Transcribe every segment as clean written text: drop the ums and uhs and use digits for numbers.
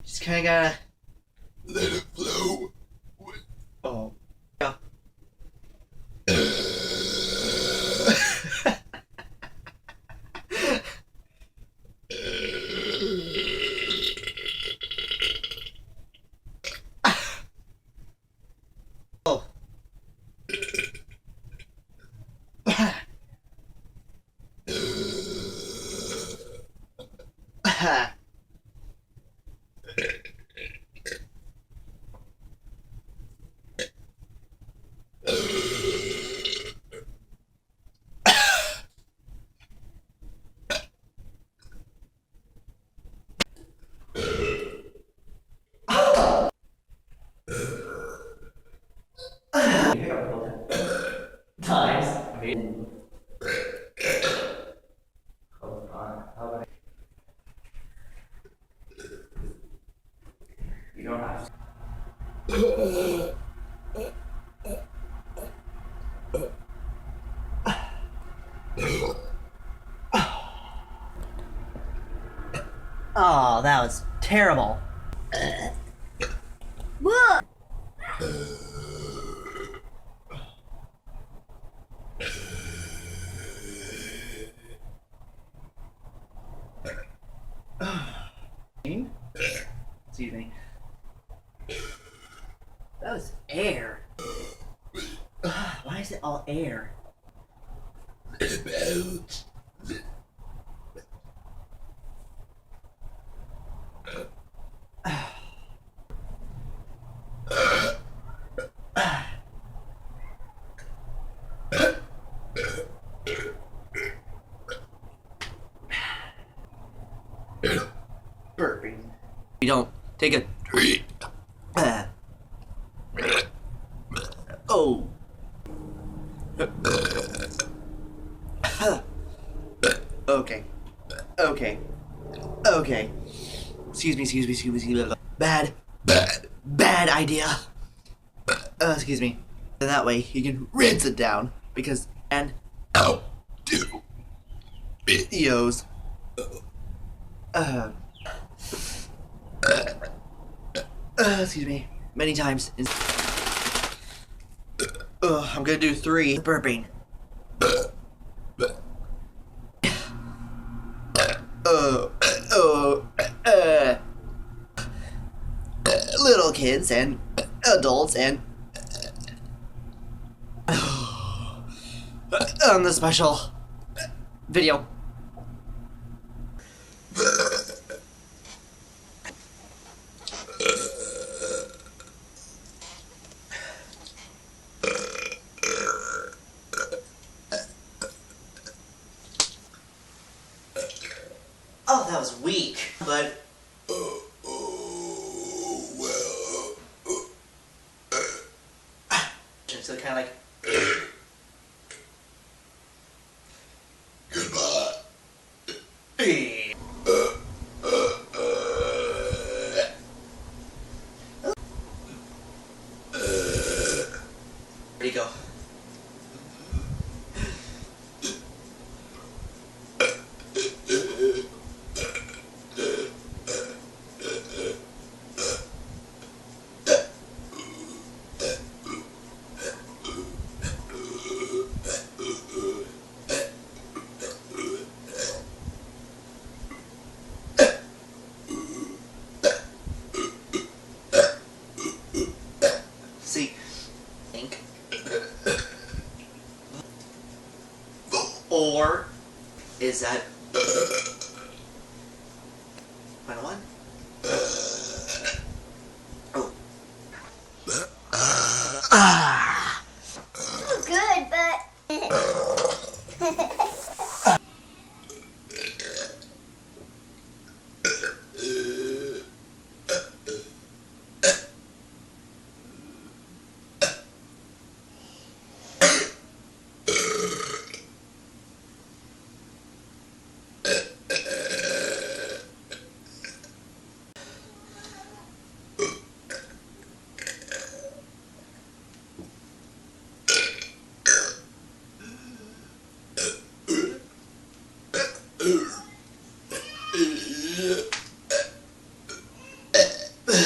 Just kind of gotta let it flow. Oh. Yeah. Oh. Times. Hold on. You don't have to. Oh, that was terrible. What? Excuse me. That was air. Why is it all air? Burping. You don't take a treat. Oh. Okay. Okay. Okay. Excuse me. Bad idea. Excuse me. That way you can rinse it down because and how do videos. Excuse me. Many times. I'm gonna do 3 burping. Little kids and adults and on the special video. Oh, that was weak, but so kind of like goodbye. There you go. See, think, or is that final one? Oh. Good, but Is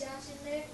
Josh in there?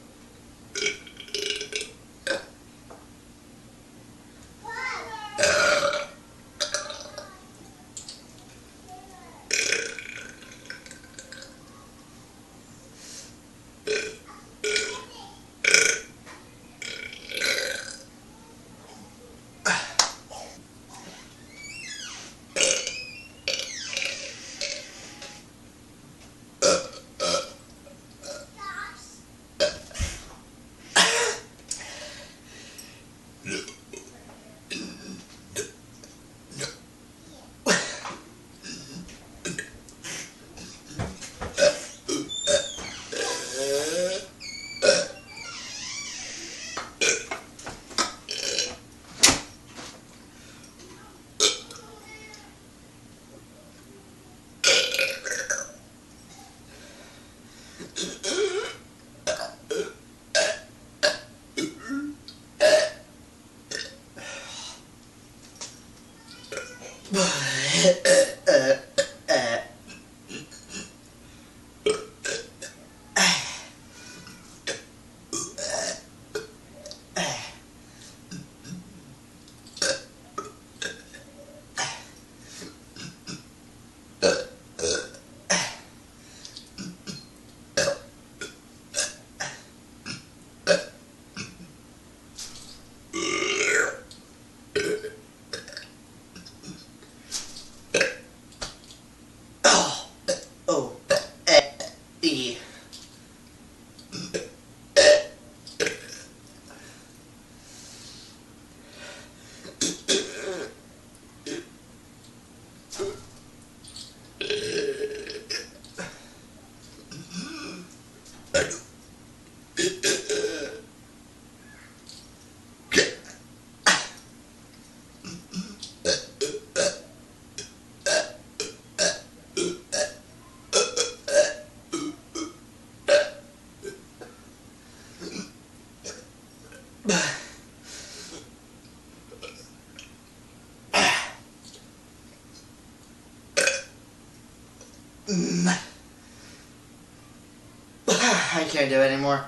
I can't do it anymore.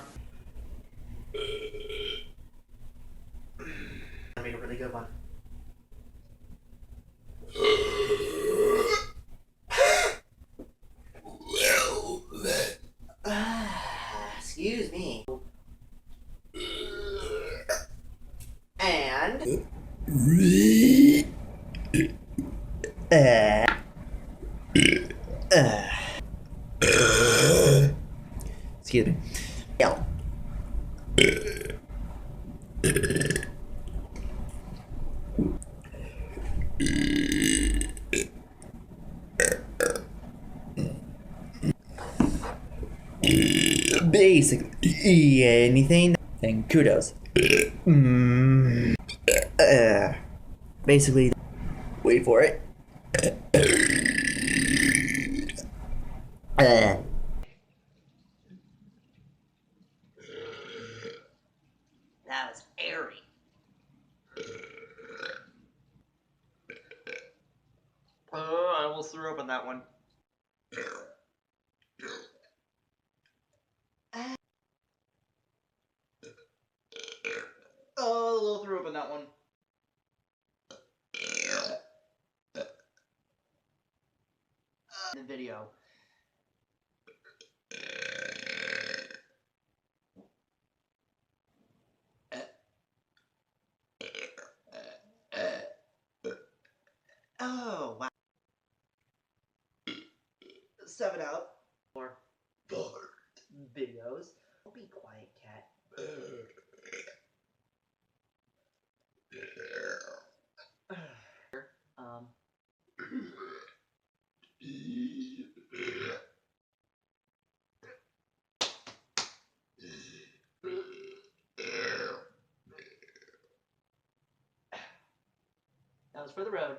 I made a really good one. Well, then. Excuse me. And excuse me. Yeah. Basically, anything. Then kudos. Basically, wait for it. That was airy. Oh, I almost threw up on that one. Oh, a little threw up on that one. The video. 7-Up. More Burp. videos. Don't be quiet, cat. That was for the road.